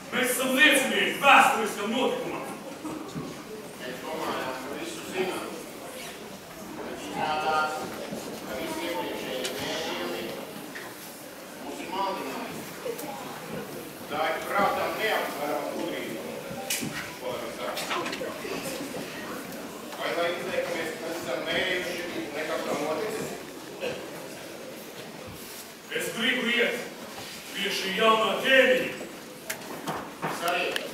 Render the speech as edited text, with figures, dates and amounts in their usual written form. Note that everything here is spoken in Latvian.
Mēs esam liecinieki vēsturiskam notikumam. Mēs domājam, ka visu zinām. Mēs strādās, ka visi iepriekšēji mēdījumi mūs ir maldinājuši. Tā ir prātām neaptverama gudrība, ko lai mēs sakām. Vai lai izliek, ka mēs esam mērījuši, nekas nav noticis? Es gribu iet pie šī jaunā ķēniņa. Es arī.